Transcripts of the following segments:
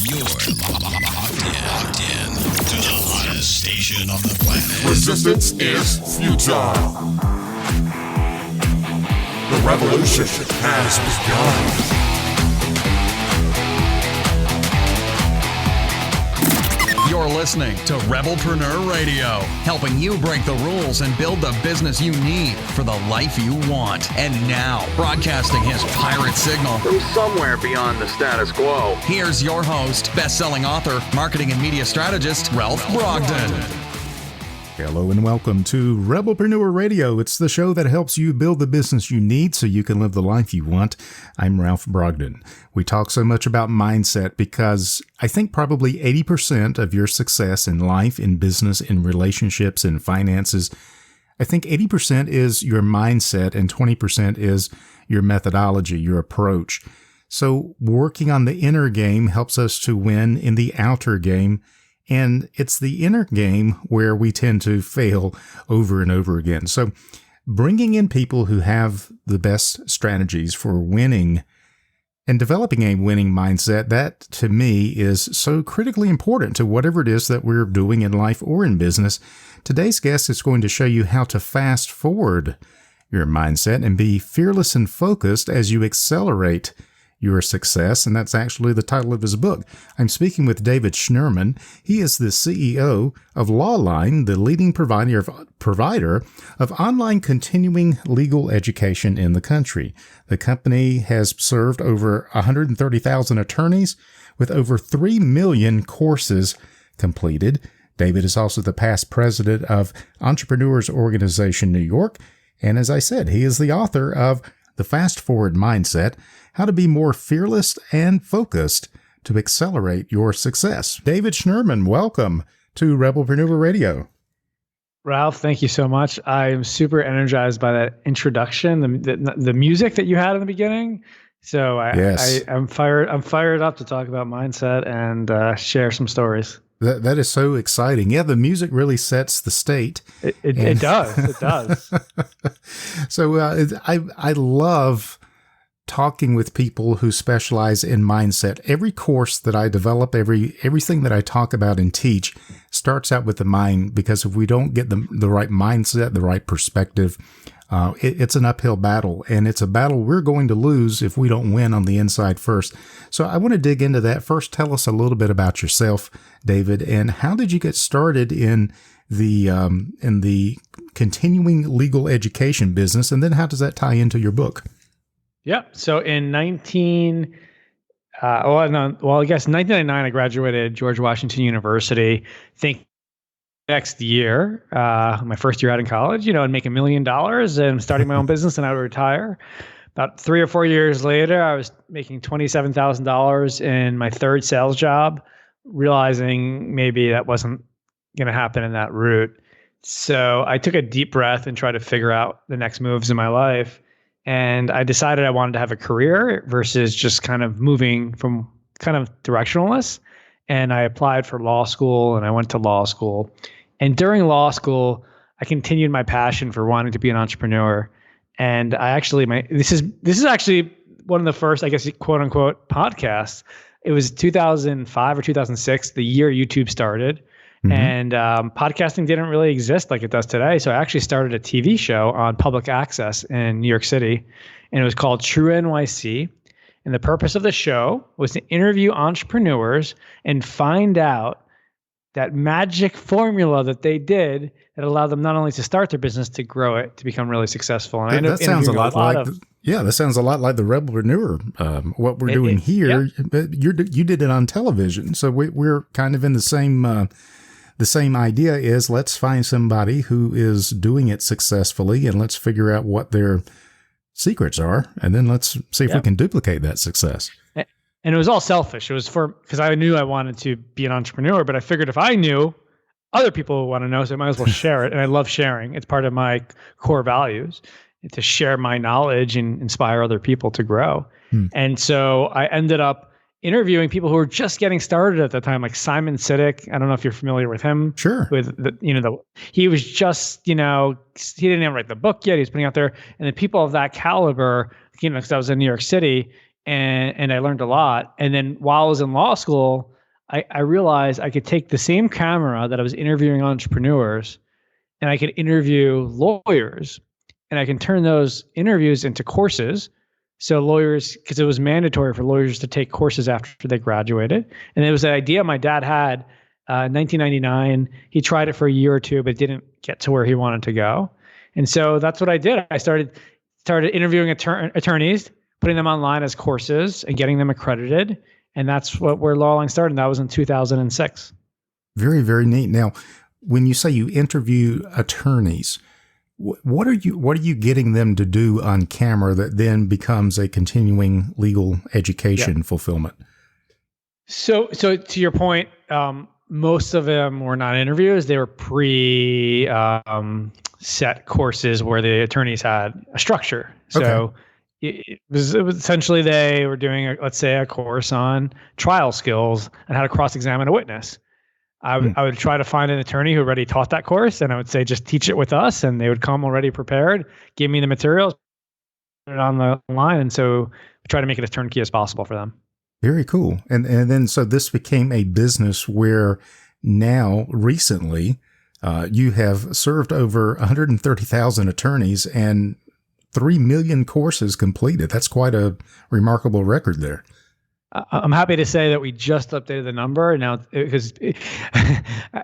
You're locked in to the hottest station on the planet. Resistance is futile. The revolution has begun. You're listening to Rebelpreneur Radio, helping you break the rules and build the business you need for the life you want. And now, broadcasting his pirate signal from somewhere beyond the status quo, here's your host, best-selling author, marketing and media strategist, Ralph Brogden. Hello and welcome to Rebelpreneur Radio. It's the show that helps you build the business you need so you can live the life you want. I'm Ralph Brogden. We talk so much about mindset because I think probably 80% of your success in life, in business, in relationships, in finances, I think 80% is your mindset and 20% is your methodology, your approach. So working on the inner game helps us to win in the outer game. And it's the inner game where we tend to fail over and over again. So bringing in people who have the best strategies for winning and developing a winning mindset, that to me is so critically important to whatever it is that we're doing in life or in business. Today's guest is going to show you how to fast forward your mindset and be fearless and focused as you accelerate your success, and that's actually the title of his book. I'm speaking with David Schnurman. He is the CEO of Lawline, the leading provider of online continuing legal education in the country. The company has served over 130,000 attorneys with over 3 million courses completed. David is also the past president of Entrepreneurs Organization New York, and as I said, he is the author of The Fast Forward Mindset: How to Be More Fearless and Focused to Accelerate Your Success. David Schnurman, welcome to Rebelpreneur Radio. Ralph, thank you so much. I am super energized by that introduction, the music that you had in the beginning. So I'm fired up to talk about mindset and share some stories. That is so exciting. Yeah, the music really sets the state. It does. It does. So I love talking with people who specialize in mindset. Every course that I develop, everything that I talk about and teach starts out with the mind, because if we don't get the right mindset, the right perspective, it's an uphill battle, and it's a battle we're going to lose if we don't win on the inside first. So I want to dig into that. First, tell us a little bit about yourself, David, and how did you get started in the continuing legal education business, and then how does that tie into your book? Yeah. So in 1999, I graduated George Washington University. Next year, my first year out in college, I'd make $1 million and starting my own business, and I would retire. About 3 or 4 years later, I was making $27,000 in my third sales job, realizing maybe that wasn't going to happen in that route. So I took a deep breath and tried to figure out the next moves in my life. And I decided I wanted to have a career versus just kind of moving from kind of directionless. And I applied for law school, and I went to law school. And during law school, I continued my passion for wanting to be an entrepreneur. And I actually, this is actually one of the first, I guess, quote unquote, podcasts. It was 2005 or 2006, the year YouTube started. Mm-hmm. And podcasting didn't really exist like it does today. So I actually started a TV show on public access in New York City, and it was called True NYC. And the purpose of the show was to interview entrepreneurs and find out that magic formula that they did that allowed them not only to start their business, to grow it, to become really successful. And that sounds a lot like the Rebelpreneur, what we're doing here. Yeah. You did it on television. So we're kind of in the same idea is, let's find somebody who is doing it successfully, and let's figure out what their secrets are, and then let's see if we can duplicate that success. And it was all selfish. It was because I knew I wanted to be an entrepreneur, but I figured if I knew, other people would want to know, so I might as well share it. And I love sharing. It's part of my core values, to share my knowledge and inspire other people to grow. And so I ended up interviewing people who were just getting started at the time, like Simon Sinek. I don't know if you're familiar with him. Sure. With he was just, he didn't even write the book yet. He was putting out there, and the people of that caliber, because I was in New York City, and I learned a lot. And then while I was in law school, I realized I could take the same camera that I was interviewing entrepreneurs and I could interview lawyers, and I can turn those interviews into courses. So lawyers, because it was mandatory for lawyers to take courses after they graduated. And it was an idea my dad had in 1999. He tried it for a year or two, but didn't get to where he wanted to go. And so that's what I did. I started interviewing attorneys, putting them online as courses and getting them accredited. And that's where Lawline started. And that was in 2006. Very, very neat. Now, when you say you interview attorneys, what are you getting them to do on camera that then becomes a continuing legal education fulfillment? So to your point, most of them were not interviews. They were set courses where the attorneys had a structure. So it was essentially they were doing, let's say, a course on trial skills and how to cross-examine a witness. I would try to find an attorney who already taught that course, and I would say, just teach it with us. And they would come already prepared, give me the materials, put it on the line. And so we try to make it as turnkey as possible for them. Very cool. And then, so this became a business where now recently you have served over 130,000 attorneys and 3 million courses completed. That's quite a remarkable record there. I'm happy to say that we just updated the number now, because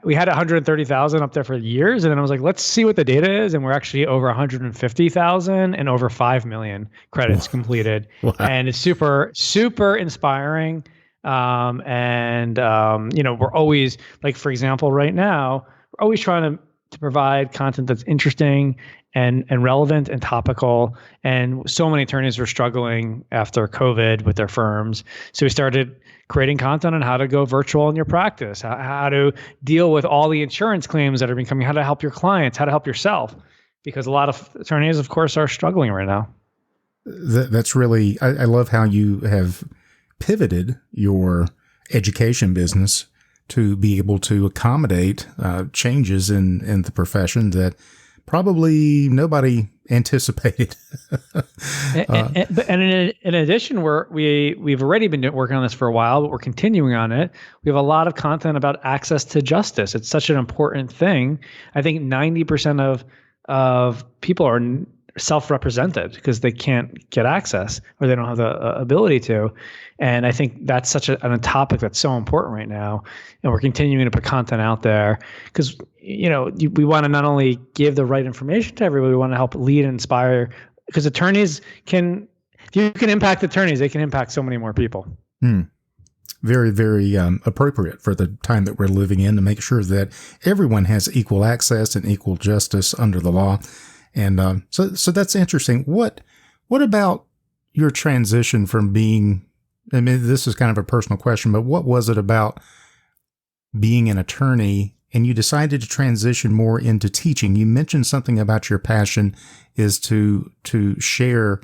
we had 130,000 up there for years. And then I was like, let's see what the data is. And we're actually over 150,000 and over 5 million credits completed. Wow. And it's super, super inspiring. We're always, like, for example, right now, we're always trying to provide content that's interesting and relevant and topical. And so many attorneys were struggling after COVID with their firms. So we started creating content on how to go virtual in your practice, how to deal with all the insurance claims that are becoming, how to help your clients, how to help yourself, because a lot of attorneys, of course, are struggling right now. That's really, I love how you have pivoted your education business to be able to accommodate changes in the profession that probably nobody anticipated. And in addition, we've already been working on this for a while, but we're continuing on it. We have a lot of content about access to justice. It's such an important thing. I think 90% of people are self-represented because they can't get access or they don't have the ability to. And I think that's such a topic that's so important right now. And we're continuing to put content out there because, we want to not only give the right information to everybody, we want to help lead and inspire, because attorneys if you can impact attorneys, they can impact so many more people. Very, very appropriate for the time that we're living in, to make sure that everyone has equal access and equal justice under the law. And so that's interesting. What about your transition from being, I mean, this is kind of a personal question, but what was it about being an attorney and you decided to transition more into teaching? You mentioned something about your passion is to share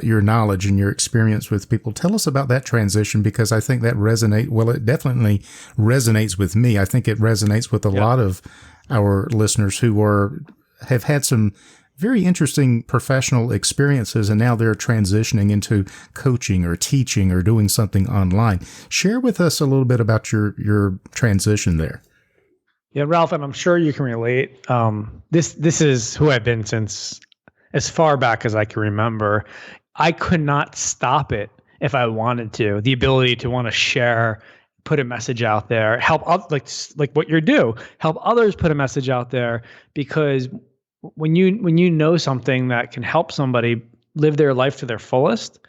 your knowledge and your experience with people. Tell us about that transition, because I think that it definitely resonates with me. I think it resonates with a lot of our listeners who have had some very interesting professional experiences, and now they're transitioning into coaching or teaching or doing something online. Share with us a little bit about your transition there. Yeah, Ralph, and I'm sure you can relate. This is who I've been since as far back as I can remember. I could not stop it if I wanted to. The ability to want to share, put a message out there, help like what you do, help others put a message out there, because when you know something that can help somebody live their life to their fullest,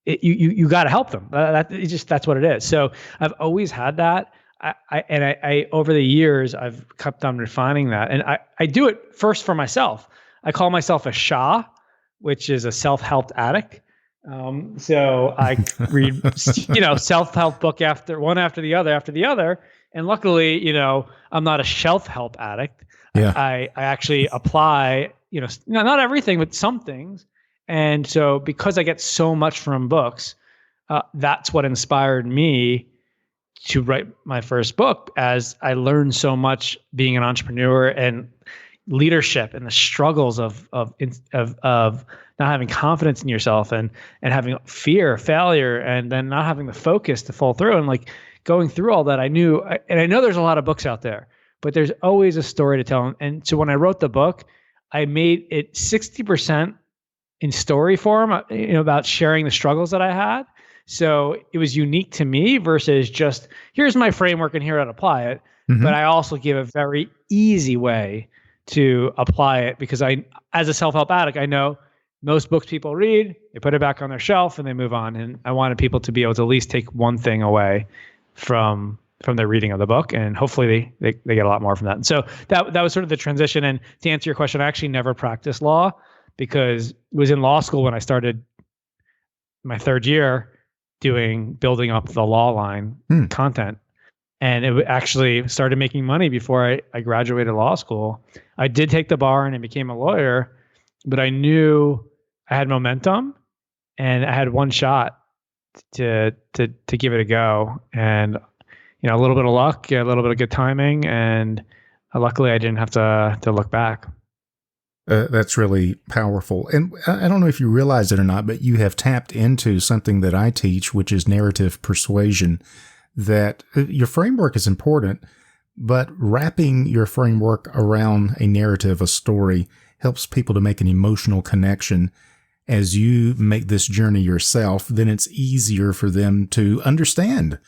you got to help them. That's what it is. So I've always had that. I over the years I've kept on refining that, and I do it first for myself. I call myself a SHA, which is a self-help addict. So I read self-help book after the other, and luckily I'm not a shelf-help addict. Yeah. I actually apply, not everything, but some things. And so because I get so much from books, that's what inspired me to write my first book, as I learned so much being an entrepreneur and leadership and the struggles of not having confidence in yourself and having fear, failure, and then not having the focus to follow through. And going through all that, I knew, and I know there's a lot of books out there, but there's always a story to tell. And so when I wrote the book, I made it 60% in story form, about sharing the struggles that I had. So it was unique to me versus just, here's my framework and here I'd apply it. Mm-hmm. But I also give a very easy way to apply it, because I, as a self-help addict, I know most books people read, they put it back on their shelf and they move on. And I wanted people to be able to at least take one thing away from their reading of the book, and hopefully they get a lot more from that. And so that was sort of the transition. And to answer your question, I actually never practiced law, because it was in law school when I started my third year building up the Lawline content. And it actually started making money before I graduated law school. I did take the bar and I became a lawyer, but I knew I had momentum and I had one shot to give it a go. And, a little bit of luck, a little bit of good timing. And luckily I didn't have to look back. That's really powerful. And I don't know if you realize it or not, but you have tapped into something that I teach, which is narrative persuasion, that your framework is important, but wrapping your framework around a narrative, a story, helps people to make an emotional connection. As you make this journey yourself, then it's easier for them to understand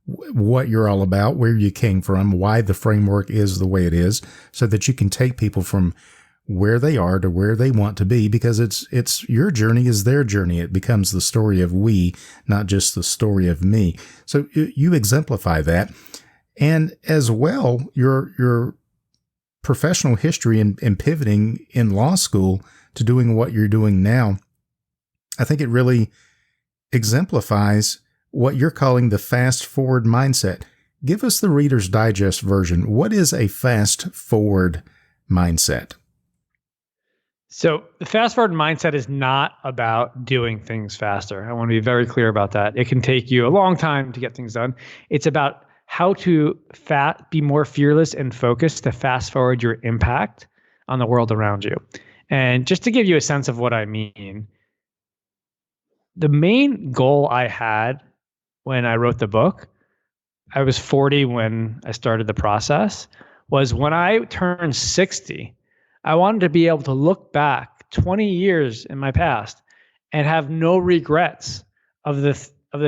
what you're all about, where you came from, why the framework is the way it is, so that you can take people from where they are to where they want to be, because it's your journey is their journey. It becomes the story of we, not just the story of me. So you exemplify that. And as well, your professional history in pivoting in law school to doing what you're doing now, I think it really exemplifies what you're calling the fast forward mindset. Give us the Reader's Digest version. What is a fast forward mindset? So the fast forward mindset is not about doing things faster. I want to be very clear about that. It can take you a long time to get things done. It's about how to be more fearless and focused to fast forward your impact on the world around you. And just to give you a sense of what I mean, the main goal I had when I wrote the book, I was 40 when I started the process, was when I turned 60, I wanted to be able to look back 20 years in my past and have no regrets of the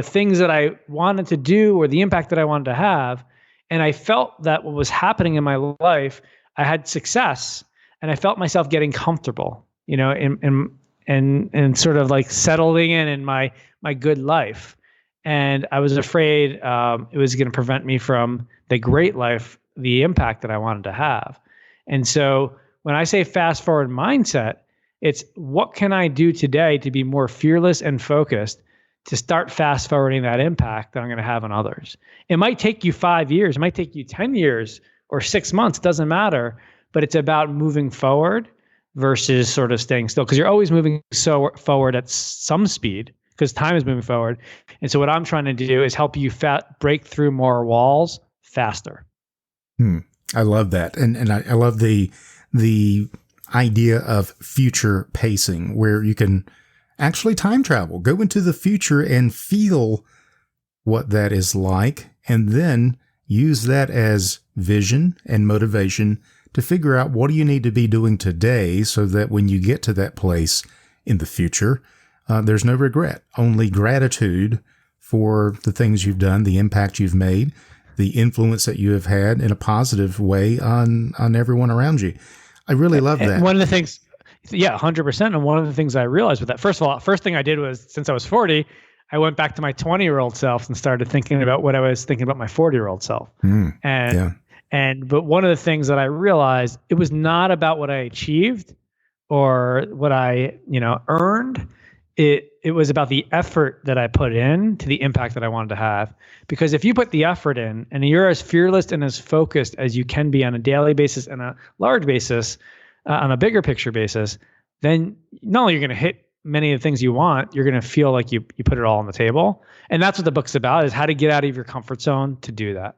things that I wanted to do or the impact that I wanted to have. And I felt that what was happening in my life, I had success and I felt myself getting comfortable, and sort of like settling in my good life. And I was afraid it was going to prevent me from the great life, the impact that I wanted to have. And so when I say fast forward mindset, it's what can I do today to be more fearless and focused to start fast forwarding that impact that I'm going to have on others. It might take you 5 years, it might take you 10 years or 6 months, doesn't matter, but it's about moving forward versus sort of staying still, because you're always moving forward at some speed because time is moving forward. And so what I'm trying to do is help you break through more walls faster. I love that. And I love the idea of future pacing, where you can actually time travel, go into the future and feel what that is like, and then use that as vision and motivation to figure out what do you need to be doing today so that when you get to that place in the future, there's no regret, only gratitude for the things you've done, the impact you've made, the influence that you have had in a positive way on everyone around you. I really love that. One of the things, 100%. And one of the things I realized with that, first of all, first thing I did was, since I was 40, I went back to my 20-year-old self and started thinking about what I was thinking about my 40-year-old self. But one of the things that I realized, it was not about what I achieved or what I, earned. It was about the effort that I put in to the impact that I wanted to have. Because if you put the effort in and you're as fearless and as focused as you can be on a daily basis and a large basis, on a bigger picture basis, then not only you're going to hit many of the things you want, you're going to feel like you put it all on the table. And that's what the book's about, is how to get out of your comfort zone to do that.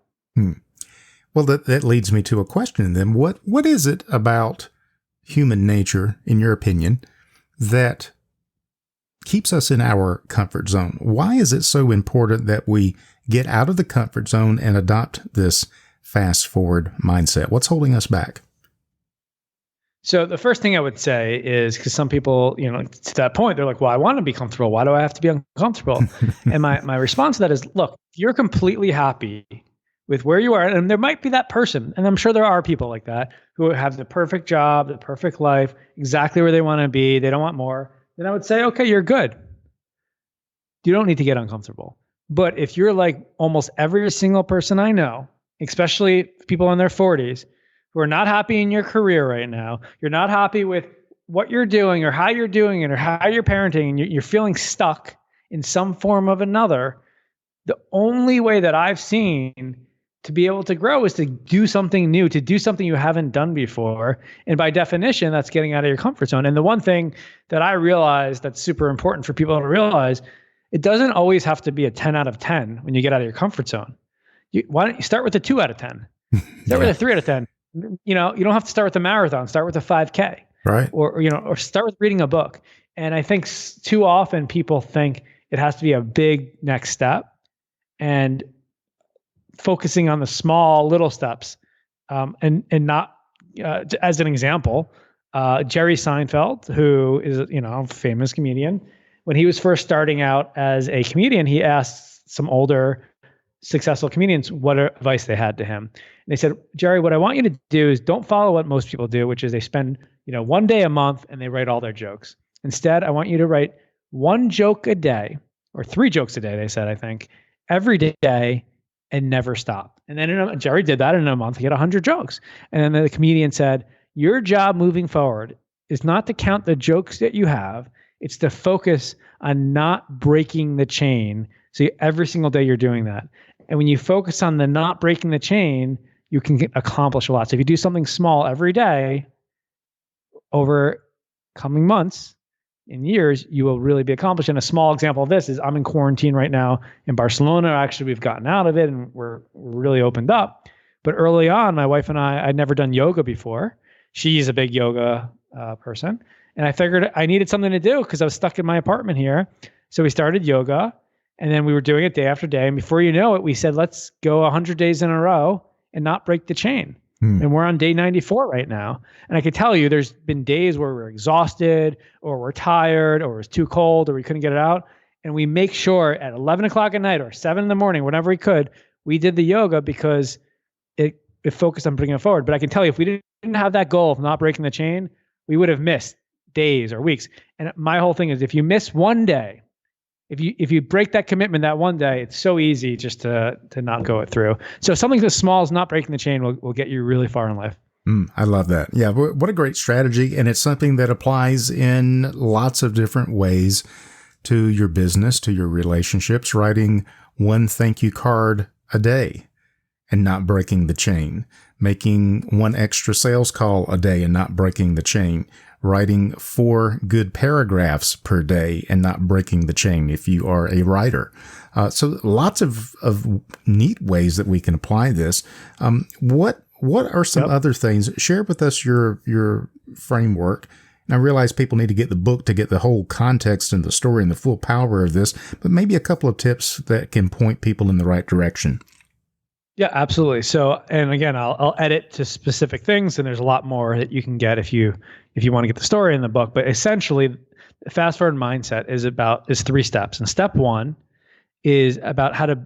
Well, that leads me to a question then. What is it about human nature, in your opinion, that keeps us in our comfort zone? Why is it so important that we get out of the comfort zone and adopt this fast forward mindset? What's holding us back? So the first thing I would say is, because some people, to that point, they're like, well, I want to be comfortable. Why do I have to be uncomfortable? And my response to that is, look, if you're completely happy with where you are, and there might be that person, and I'm sure there are people like that, who have the perfect job, the perfect life, exactly where they want to be, they don't want more, then I would say, okay, you're good. You don't need to get uncomfortable. But if you're like almost every single person I know, especially people in their 40s, who are not happy in your career right now, you're not happy with what you're doing or how you're doing it or how you're parenting, and you're feeling stuck in some form of another, the only way that I've seen to be able to grow is to do something new, to do something you haven't done before. And by definition, that's getting out of your comfort zone. And the one thing that I realized that's super important for people to realize, it doesn't always have to be a 10 out of 10 when you get out of your comfort zone. Why don't you start with a 2 out of 10? Start with a 3 out of 10. You don't have to start with a marathon. Start with a 5K, right? Or start with reading a book. And I think too often people think it has to be a big next step, and focusing on the small little steps, and not, as an example, Jerry Seinfeld, who is a famous comedian, when he was first starting out as a comedian, he asked some older successful comedians what advice they had to him. And they said, Jerry, what I want you to do is don't follow what most people do, which is they spend, one day a month and they write all their jokes. Instead, I want you to write 1 joke a day, or 3 jokes a day, they said, I think, every day, and never stop. And then Jerry did that in a month. He had 100 jokes. And then the comedian said, your job moving forward is not to count the jokes that you have. It's to focus on not breaking the chain. So every single day you're doing that. And when you focus on the not breaking the chain, you can accomplish a lot. So if you do something small every day over coming months and years, you will really be accomplished. And a small example of this is I'm in quarantine right now in Barcelona. Actually, we've gotten out of it and we're really opened up. But early on, my wife and I'd never done yoga before. She's a big yoga person. And I figured I needed something to do because I was stuck in my apartment here. So we started yoga, and then we were doing it day after day. And before you know it, we said, let's go 100 days in a row and not break the chain. And we're on day 94 right now. And I can tell you, there's been days where we're exhausted, or we're tired, or it's too cold, or we couldn't get it out. And we make sure at 11 o'clock at night or 7 in the morning, whenever we could, we did the yoga because it focused on bringing it forward. But I can tell you, if we didn't have that goal of not breaking the chain, we would have missed days or weeks. And my whole thing is, if you miss one day, if you break that commitment that one day, it's so easy just to not go it through. So something as small as not breaking the chain will get you really far in life. I love that. Yeah, what a great strategy. And it's something that applies in lots of different ways to your business, to your relationships, writing 1 thank you card a day and not breaking the chain, making 1 extra sales call a day and not breaking the chain, writing 4 good paragraphs per day and not breaking the chain if you are a writer. So lots of neat ways that we can apply this. What are some other things? Share with us your framework. And I realize people need to get the book to get the whole context and the story and the full power of this, but maybe a couple of tips that can point people in the right direction. Yeah, absolutely. So, and again, I'll edit to specific things, and there's a lot more that you can get if you want to get the story in the book. But essentially, the fast forward mindset is 3 steps. And step 1 is about how to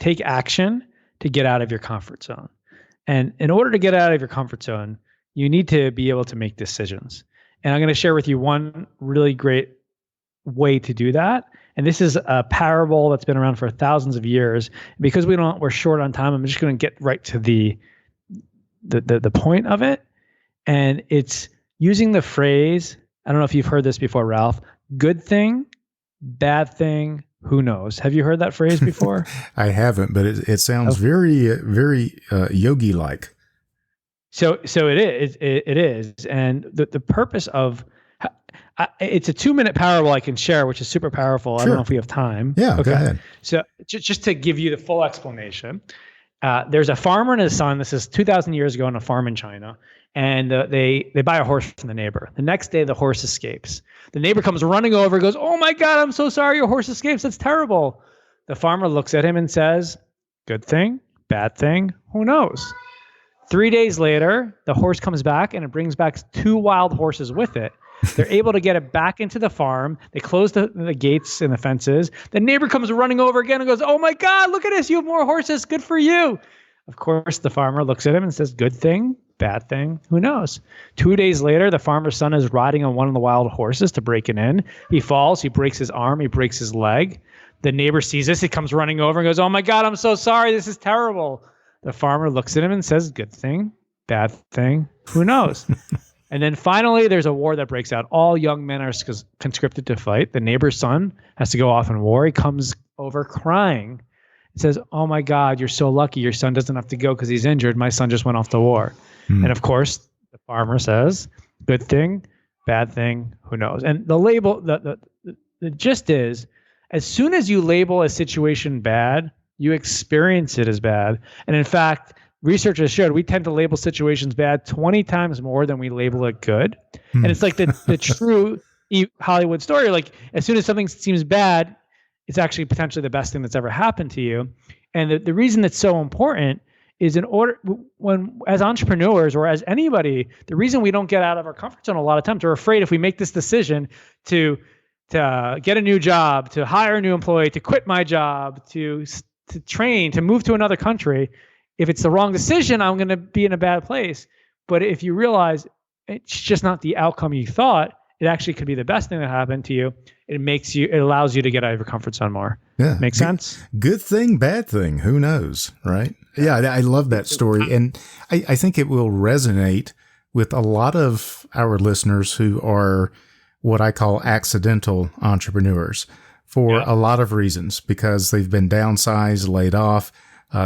take action to get out of your comfort zone. And in order to get out of your comfort zone, you need to be able to make decisions. And I'm going to share with you one really great way to do that. And this is a parable that's been around for thousands of years. Because we're short on time, I'm just going to get right to the point of it. And it's using the phrase, I don't know if you've heard this before, Ralph, good thing, bad thing, who knows? Have you heard that phrase before? I haven't, but it sounds very, very yogi-like. So it is. And the purpose of it's a 2-minute parable I can share, which is super powerful. Sure. I don't know if we have time. Yeah, okay. Go ahead. So just to give you the full explanation, there's a farmer and his son. This is 2,000 years ago on a farm in China. And they buy a horse from the neighbor. The next day, the horse escapes. The neighbor comes running over, goes, "Oh my God, I'm so sorry, your horse escapes. That's terrible." The farmer looks at him and says, good thing, bad thing, who knows? 3 days later, the horse comes back and it brings back 2 wild horses with it. They're able to get it back into the farm. They close the gates and the fences. The neighbor comes running over again and goes, oh my God, look at this. You have more horses. Good for you. Of course, the farmer looks at him and says, good thing, bad thing, who knows? 2 days later, the farmer's son is riding on one of the wild horses to break it in. He falls. He breaks his arm. He breaks his leg. The neighbor sees this. He comes running over and goes, oh my God, I'm so sorry. This is terrible. The farmer looks at him and says, good thing, bad thing, who knows? And then finally, there's a war that breaks out. All young men are conscripted to fight. The neighbor's son has to go off in war. He comes over crying. He says, oh my God, you're so lucky. Your son doesn't have to go because he's injured. My son just went off to war. And of course, the farmer says, good thing, bad thing, who knows? And the label, the gist is, as soon as you label a situation bad, you experience it as bad. And in fact, research has showed we tend to label situations bad 20 times more than we label it good. And it's like the true Hollywood story. Like as soon as something seems bad, it's actually potentially the best thing that's ever happened to you. And the reason that's so important is when as entrepreneurs or as anybody, the reason we don't get out of our comfort zone a lot of times, we're afraid if we make this decision to get a new job, to hire a new employee, to quit my job, to train, to move to another country, if it's the wrong decision, I'm going to be in a bad place. But if you realize it's just not the outcome you thought, it actually could be the best thing that happened to you. It allows you to get out of your comfort zone more. Yeah. Make sense? Good thing, bad thing. Who knows? Right. Yeah. I love that story. And I think it will resonate with a lot of our listeners who are what I call accidental entrepreneurs for a lot of reasons, because they've been downsized, laid off,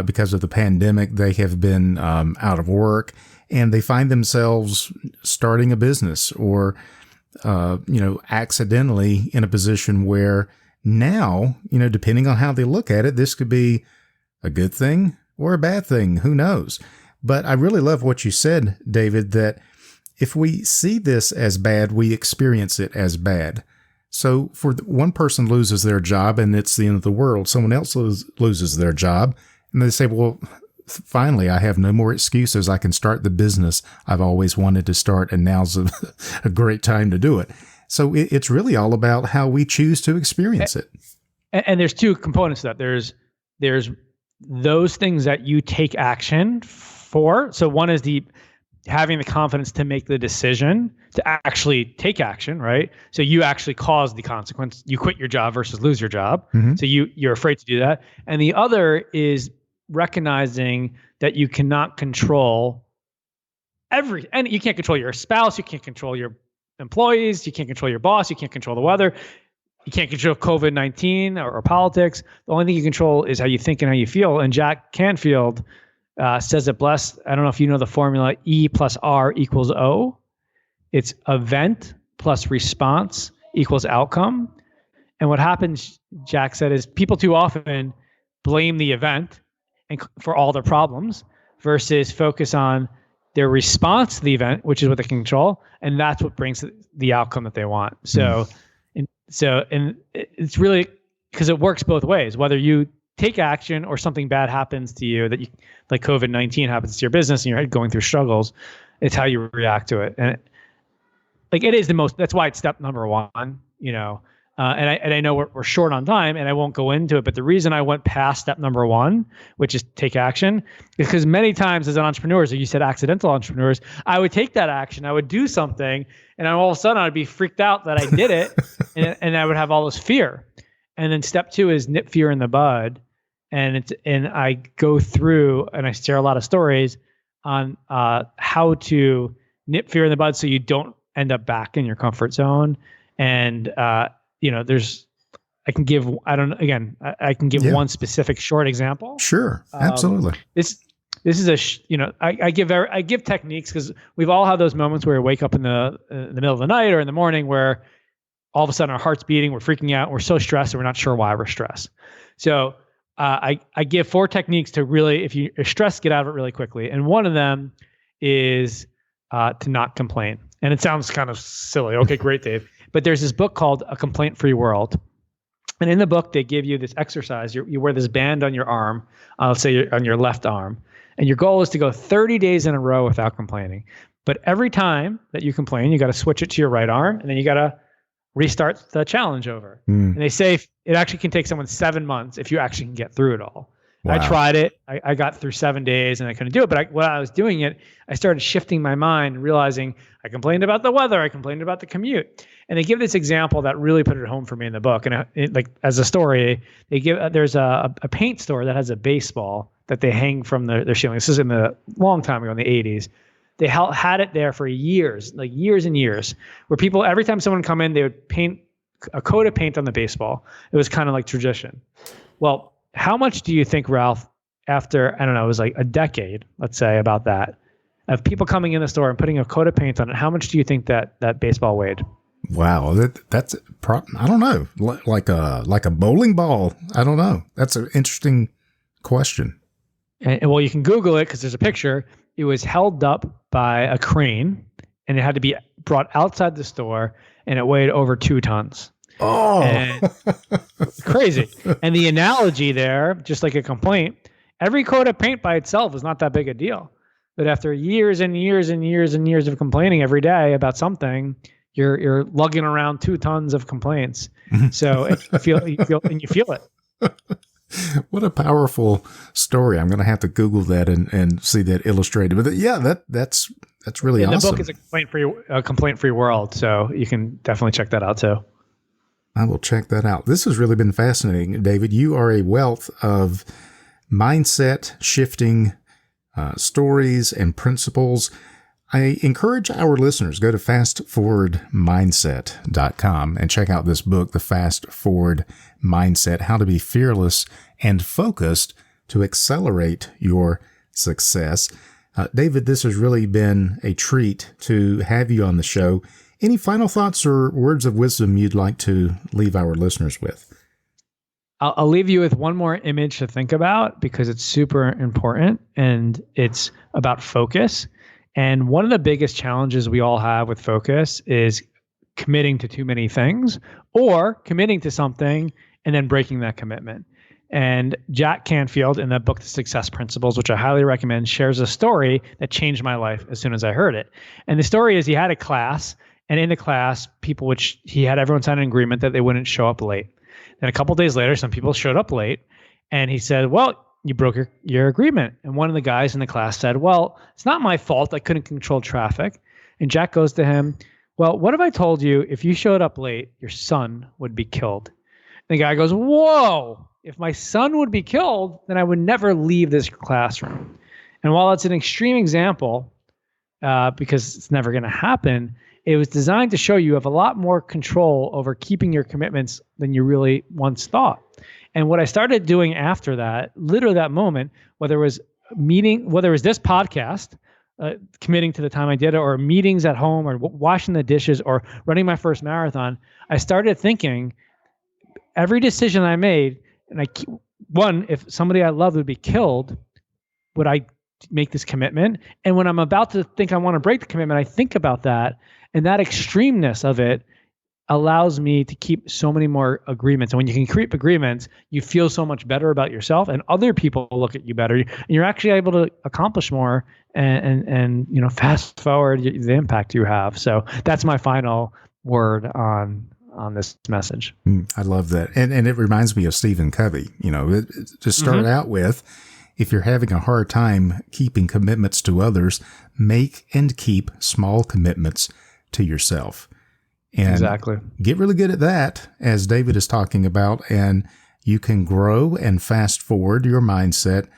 because of the pandemic, they have been out of work, and they find themselves starting a business or, accidentally in a position where now, depending on how they look at it, this could be a good thing or a bad thing. Who knows? But I really love what you said, David, that if we see this as bad, we experience it as bad. So for one person loses their job and it's the end of the world, someone else loses their job. And they say, well, finally, I have no more excuses. I can start the business I've always wanted to start, and now's a great time to do it. So it's really all about how we choose to experience it. And there's 2 components to that. There's those things that you take action for. So one is having the confidence to make the decision to actually take action, right? So you actually cause the consequence. You quit your job versus lose your job. Mm-hmm. So you're afraid to do that. And the other is recognizing that you cannot control and you can't control your spouse, you can't control your employees, you can't control your boss, you can't control the weather, you can't control COVID-19 or politics. The only thing you control is how you think and how you feel. And Jack Canfield says it best. I don't know if you know the formula E plus R equals O. It's event plus response equals outcome. And what happens, Jack said, is people too often blame the event and for all their problems versus focus on their response to the event, which is what they can control. And that's what brings the outcome that they want. So, and it's really because it works both ways, whether you take action or something bad happens to you like COVID-19 happens to your business and you're going through struggles, it's how you react to it. And it is that's why it's step number 1, and I know we're short on time and I won't go into it, but the reason I went past step number 1, which is take action, is because many times as an entrepreneur, so you said accidental entrepreneurs, I would take that action, I would do something, and then all of a sudden I'd be freaked out that I did it, and I would have all this fear. And then step 2 is nip fear in the bud. And I go through and I share a lot of stories on how to nip fear in the bud so you don't end up back in your comfort zone. And I can give one specific short example. Sure, absolutely. This is I give techniques because we've all had those moments where we wake up in the middle of the night or in the morning where all of a sudden our heart's beating, we're freaking out, we're so stressed and we're not sure why we're stressed. So I give 4 techniques to really, if you're stressed, get out of it really quickly. And one of them is to not complain. And it sounds kind of silly. Okay, great, Dave. But there's this book called A Complaint-Free World. And in the book, they give you this exercise. You wear this band on your arm, let's say you're on your left arm, and your goal is to go 30 days in a row without complaining. But every time that you complain, you got to switch it to your right arm, and then you got to restart the challenge over. And they say it actually can take someone 7 months if you actually can get through it all. Wow. I tried it. I got through 7 days and I couldn't do it. But while I was doing it, I started shifting my mind, realizing I complained about the weather. I complained about the commute. And they give this example that really put it home for me in the book. And like as a story, they give there's a paint store that has a baseball that they hang from their ceiling. This is in the long time ago in the 80s. They had it there for years, like years and years, where people, every time someone come in, they would paint a coat of paint on the baseball. It was kind of like tradition. Well, how much do you think, Ralph, after, I don't know, it was like a decade, let's say, about that, of people coming in the store and putting a coat of paint on it, how much do you think that baseball weighed? Wow, that's I don't know, like a bowling ball. I don't know. That's an interesting question. And well, you can Google it because there's a picture. It was held up by a crane, and it had to be brought outside the store, and it weighed over 2 tons. Oh, and crazy. And the analogy there, just like a complaint, every coat of paint by itself is not that big a deal. But after years and years and years and years of complaining every day about something, you're lugging around 2 tons of complaints. So you feel it. What a powerful story. I'm going to have to Google that and see that illustrated. But yeah, that's really awesome. The book is a complaint-free world, so you can definitely check that out too. I will check that out. This has really been fascinating, David. You are a wealth of mindset shifting stories and principles. I encourage our listeners, go to fastforwardmindset.com and check out this book, The Fast Forward Mindset, How to Be Fearless and Focused to Accelerate Your Success. David, this has really been a treat to have you on the show. Any final thoughts or words of wisdom you'd like to leave our listeners with? I'll leave you with one more image to think about because it's super important, and it's about focus. And one of the biggest challenges we all have with focus is committing to too many things or committing to something and then breaking that commitment. And Jack Canfield, in the book, The Success Principles, which I highly recommend, shares a story that changed my life as soon as I heard it. And the story is he had a class, and in the class, he had everyone sign an agreement that they wouldn't show up late. Then a couple of days later, some people showed up late, and he said, well, you broke your agreement. And one of the guys in the class said, well, it's not my fault. I couldn't control traffic. And Jack goes to him, well, what if I told you if you showed up late, your son would be killed? And the guy goes, whoa, if my son would be killed, then I would never leave this classroom. And while it's an extreme example, because it's never going to happen, it was designed to show you have a lot more control over keeping your commitments than you really once thought. And what I started doing after that, literally that moment, whether it was this podcast, committing to the time I did it, or meetings at home, or washing the dishes, or running my first marathon, I started thinking every decision I made, and if somebody I loved would be killed, would I make this commitment? And when I'm about to think I want to break the commitment, I think about that, and that extremeness of it allows me to keep so many more agreements. And when you can keep agreements, you feel so much better about yourself, and other people look at you better. And you're actually able to accomplish more and fast forward the impact you have. So that's my final word on this message. I love that. And it reminds me of Stephen Covey, to start out with, if you're having a hard time keeping commitments to others, make and keep small commitments to yourself. And exactly. Get really good at that, as David is talking about, and you can grow and fast forward your mindset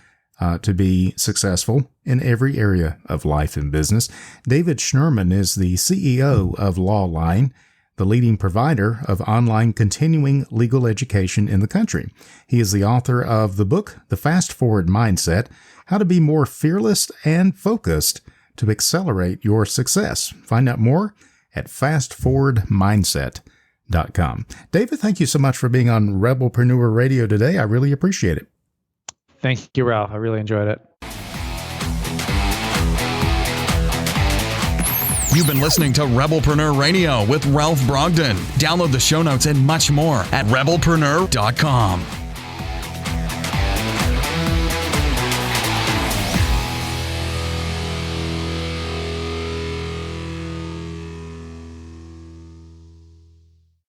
to be successful in every area of life and business. David Schnurman is the CEO of Lawline, the leading provider of online continuing legal education in the country. He is the author of the book, The Fast Forward Mindset, How to Be More Fearless and Focused to Accelerate Your Success. Find out more at fastforwardmindset.com. David, thank you so much for being on Rebelpreneur Radio today. I really appreciate it. Thank you, Ralph. I really enjoyed it. You've been listening to Rebelpreneur Radio with Ralph Brogden. Download the show notes and much more at rebelpreneur.com.